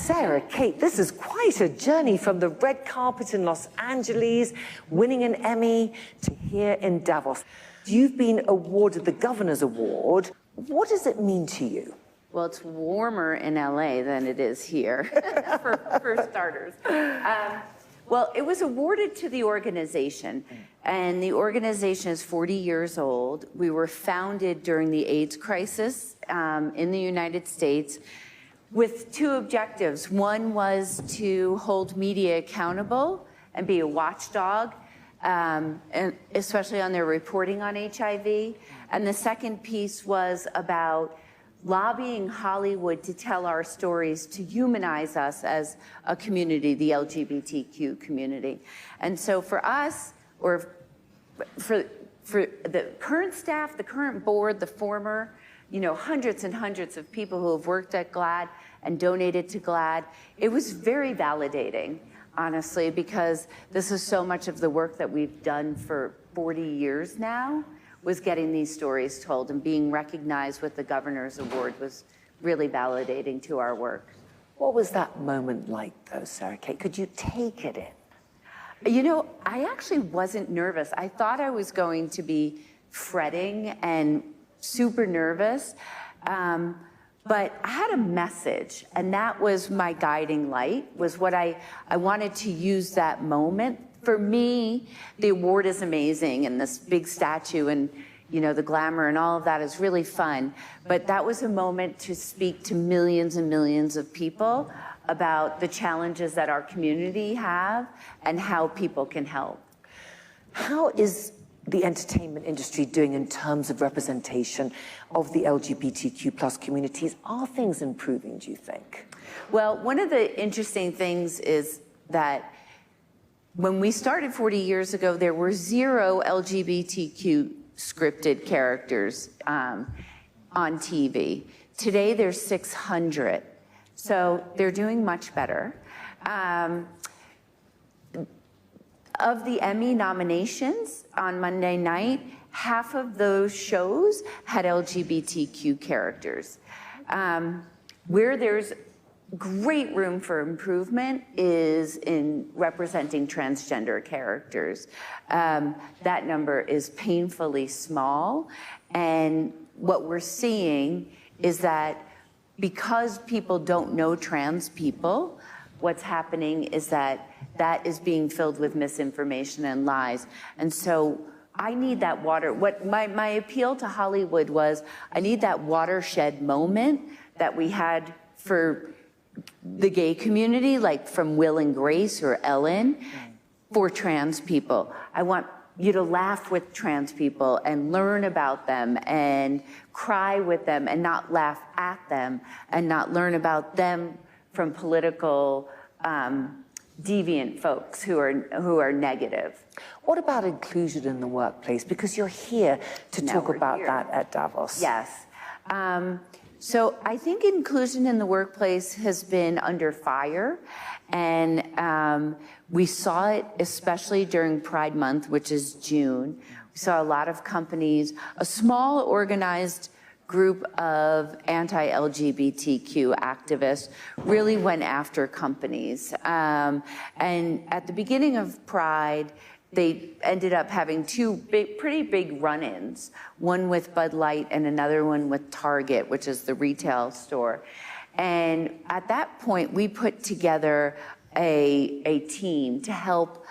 Sarah, Kate, this is quite a journey from the red carpet in Los Angeles, winning an Emmy, to here in Davos. You've been awarded the Governor's Award. What does it mean to you? Well, it's warmer in LA than it is here, for starters. Well, it was awarded to the organization, and the organization is 40 years old. We were founded during the AIDS crisis in the United States with two objectives. One was to hold media accountable and be a watchdog, and especially on their reporting on HIV. And the second piece was about lobbying Hollywood to tell our stories, to humanize us as a community, the LGBTQ community. And so for us, or for the current staff, the current board, the former, hundreds and hundreds of people who have worked at GLAAD and donated to GLAAD, it was very validating, honestly, because this is so much of the work that we've done for 40 years now, was getting these stories told, and being recognized with the Governor's Award was really validating to our work. What was that moment like, though, Sarah Kate? Could you take it in? I actually wasn't nervous. I thought I was going to be fretting and super nervous, but I had a message, and that was my guiding light, was what I wanted to use that moment. For me, the award is amazing, and this big statue and the glamour and all of that is really fun. But that was a moment to speak to millions and millions of people about the challenges that our community have and how people can help. How is the entertainment industry doing in terms of representation of the LGBTQ plus communities? Are things improving, do you think? Well, one of the interesting things is that when we started 40 years ago, there were 0 LGBTQ scripted characters on TV. Today, there's 600. So they're doing much better. Of the Emmy nominations on Monday night, half of those shows had LGBTQ characters. Where there's great room for improvement is in representing transgender characters. That number is painfully small, and what we're seeing is that because people don't know trans people, what's happening is that is being filled with misinformation and lies. And so I need that what my appeal to Hollywood was, I need that watershed moment that we had for the gay community, like from Will and Grace or Ellen, for trans people. I want you to laugh with trans people and learn about them and cry with them and not laugh at them and not learn about them from political deviant folks who are negative. What about inclusion in the workplace? Because you're here to talk about that at Davos. Yes. So I think inclusion in the workplace has been under fire, and we saw it especially during Pride Month, which is June. We saw a lot of companies, a small organized group of anti-LGBTQ activists really went after companies. And at the beginning of Pride, they ended up having two pretty big run-ins, one with Bud Light and another one with Target, which is the retail store. And at that point, we put together a team to help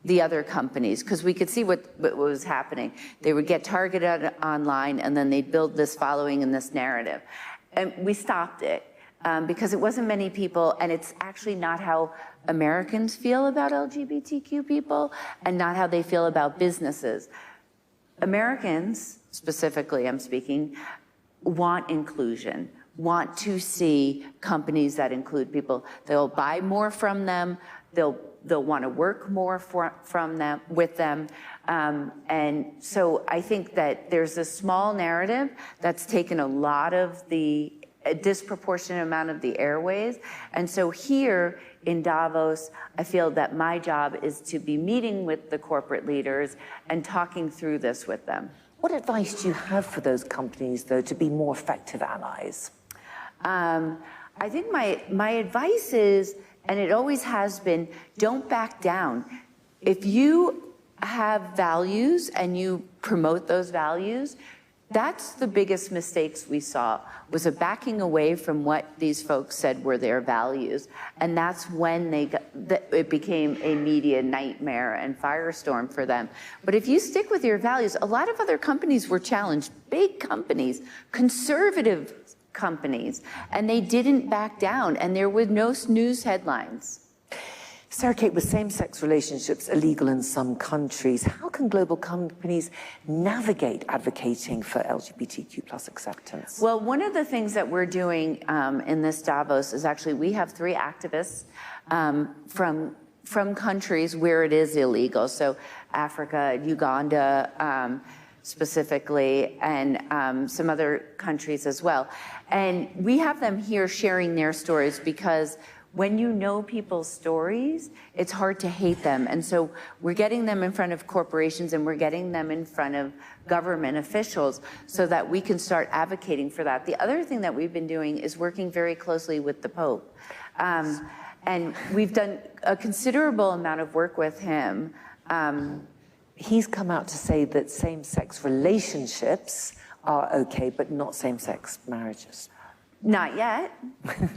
the other companies, because we could see what was happening. They would get targeted online, and then they'd build this following and this narrative. And we stopped it because it wasn't many people, and it's actually not how Americans feel about LGBTQ people and not how they feel about businesses. Americans, specifically I'm speaking, want inclusion, want to see companies that include people. They'll buy more from them, they'll want to work more with them. And so I think that there's a small narrative that's taken a disproportionate amount of the airways. And so here in Davos, I feel that my job is to be meeting with the corporate leaders and talking through this with them. What advice do you have for those companies, though, to be more effective allies? I I think my advice is, and it always has been, don't back down. If you have values and you promote those values, that's the biggest mistakes we saw, was a backing away from what these folks said were their values. And that's when it became a media nightmare and firestorm for them. But if you stick with your values, a lot of other companies were challenged, big companies, conservative companies, and they didn't back down, and there were no news headlines. Sarah Kate, with same-sex relationships illegal in some countries, how can global companies navigate advocating for LGBTQ plus acceptance? Well, one of the things that we're doing in this Davos is actually we have 3 activists from countries where it is illegal. So Africa, Uganda, specifically, and some other countries as well. And we have them here sharing their stories, because when you know people's stories, it's hard to hate them. And so we're getting them in front of corporations, and we're getting them in front of government officials so that we can start advocating for that. The other thing that we've been doing is working very closely with the Pope. And we've done a considerable amount of work with him. He's come out to say that same-sex relationships are okay, but not same-sex marriages. Not yet.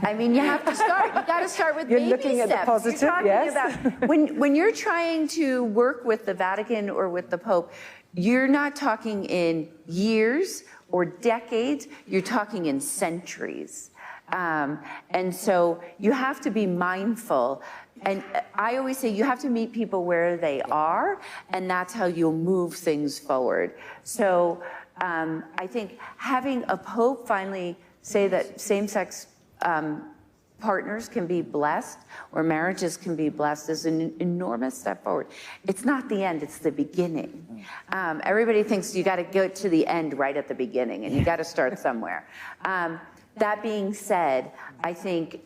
I mean, you have to start. You got to start with baby steps. You're looking at the positive, yes. About, when you're trying to work with the Vatican or with the Pope, you're not talking in years or decades. You're talking in centuries. And so you have to be mindful. And I always say you have to meet people where they are, and that's how you'll move things forward. So I think having a Pope finally say that same-sex partners can be blessed, or marriages can be blessed, is an enormous step forward. It's not the end, it's the beginning. Everybody thinks you got to go to the end right at the beginning, and you got to start somewhere. That being said, I think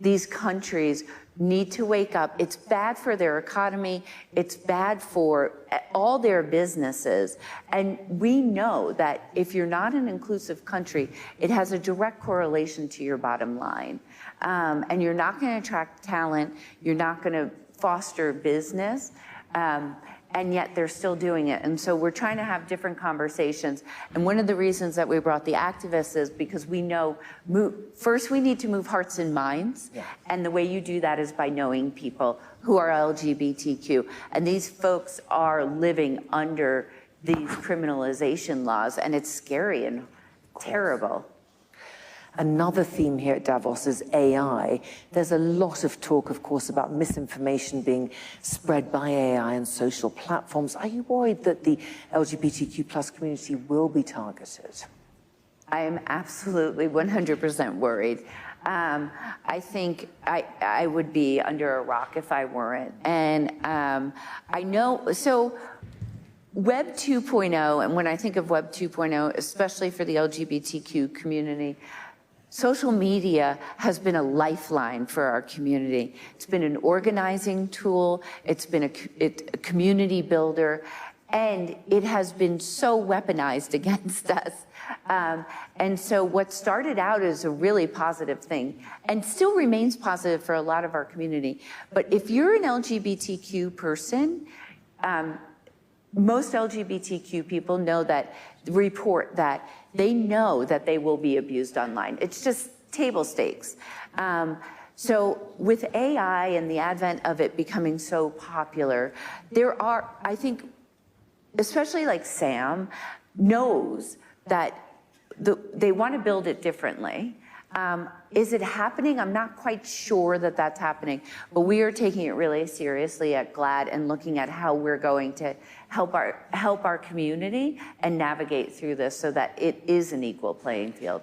these countries need to wake up. It's bad for their economy. It's bad for all their businesses. And we know that if you're not an inclusive country, it has a direct correlation to your bottom line. And you're not going to attract talent. You're not going to foster business. And yet they're still doing it. And so we're trying to have different conversations. And one of the reasons that we brought the activists is because we know, first we need to move hearts and minds. Yeah. And the way you do that is by knowing people who are LGBTQ. And these folks are living under these criminalization laws, and it's scary and terrible. Another theme here at Davos is AI. There's a lot of talk, of course, about misinformation being spread by AI and social platforms. Are you worried that the LGBTQ plus community will be targeted? I am absolutely 100% worried. I think I would be under a rock if I weren't. And I know, so Web 2.0, and when I think of Web 2.0, especially for the LGBTQ community, social media has been a lifeline for our community. It's been an organizing tool, it's been a community builder, and it has been so weaponized against us. And so what started out as a really positive thing, and still remains positive for a lot of our community, but if you're an LGBTQ person, most LGBTQ people know that, report that they know that they will be abused online. It's just table stakes. So with AI and the advent of it becoming so popular, there are, I think, especially like Sam, knows that they want to build it differently. Is it happening? I'm not quite sure that that's happening, but we are taking it really seriously at GLAAD and looking at how we're going to help our community and navigate through this so that it is an equal playing field.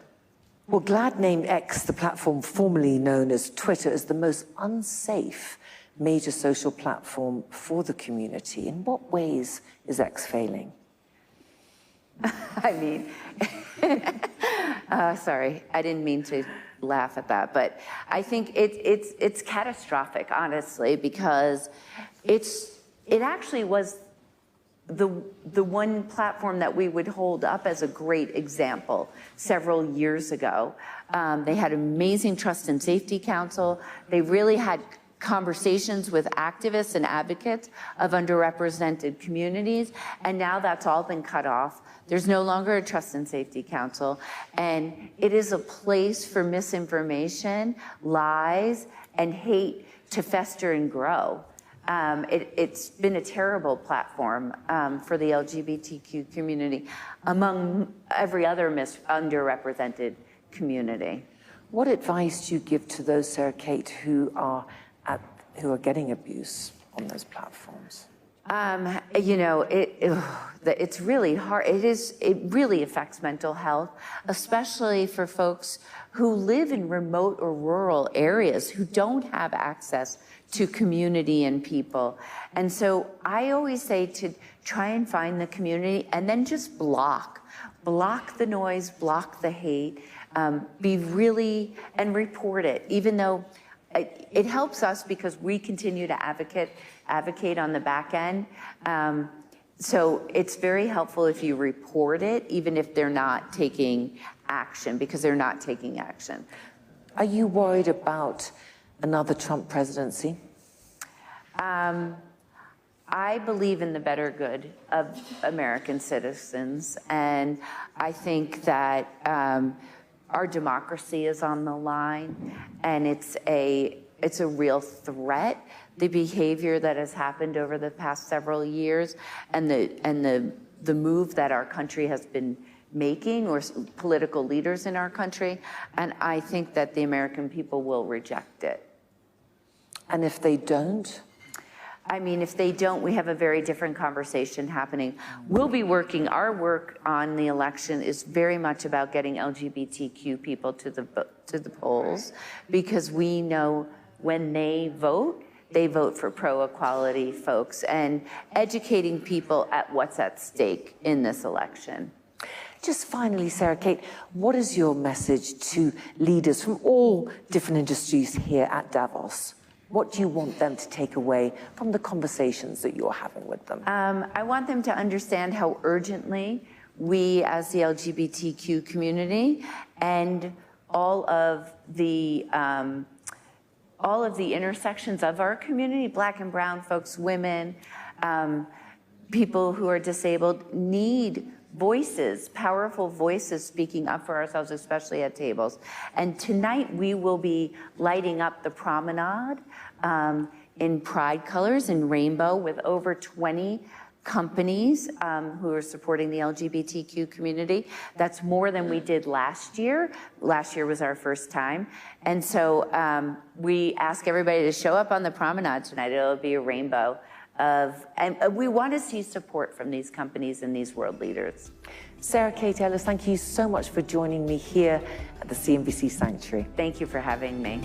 Well, GLAAD named X, the platform formerly known as Twitter, as the most unsafe major social platform for the community. In what ways is X failing? I mean, sorry, I didn't mean to laugh at that, but I think it's catastrophic, honestly, because it actually was the one platform that we would hold up as a great example several years ago. They had amazing Trust and Safety Council. They really had conversations with activists and advocates of underrepresented communities, and now that's all been cut off. There's no longer a Trust and Safety Council, and it is a place for misinformation, lies, and hate to fester and grow. It's been a terrible platform for the LGBTQ community among every other underrepresented community. What advice do you give to those, Sarah Kate, who are getting abuse on those platforms? You know, it's really hard. It really affects mental health, especially for folks who live in remote or rural areas who don't have access to community and people. And so I always say to try and find the community and then just block the noise, block the hate, and report it, even though it helps us because we continue to advocate on the back end. So it's very helpful if you report it, even if they're not taking action, because they're not taking action. Are you worried about another Trump presidency? I believe in the better good of American citizens, and I think that our democracy is on the line, and it's a real threat. The behavior that has happened over the past several years, and the move that our country has been making, or political leaders in our country, and I think that the American people will reject it. And if they don't? I mean, if they don't, we have a very different conversation happening. We'll be our work on the election is very much about getting LGBTQ people to the polls, because we know when they vote for pro-equality folks, and educating people at what's at stake in this election. Just finally, Sarah Kate, what is your message to leaders from all different industries here at Davos? What do you want them to take away from the conversations that you're having with them? I want them to understand how urgently we, as the LGBTQ community, and all of the intersections of our community, Black and brown folks, women, people who are disabled, need voices, powerful voices speaking up for ourselves, especially at tables. And tonight we will be lighting up the promenade in pride colors, in rainbow, with over 20 companies who are supporting the LGBTQ community. That's more than we did last year. Last year was our first time. And so we ask everybody to show up on the promenade tonight. It'll be a rainbow and we want to see support from these companies and these world leaders. Sarah Kate Ellis, thank you so much for joining me here at the CNBC Sanctuary. Thank you for having me.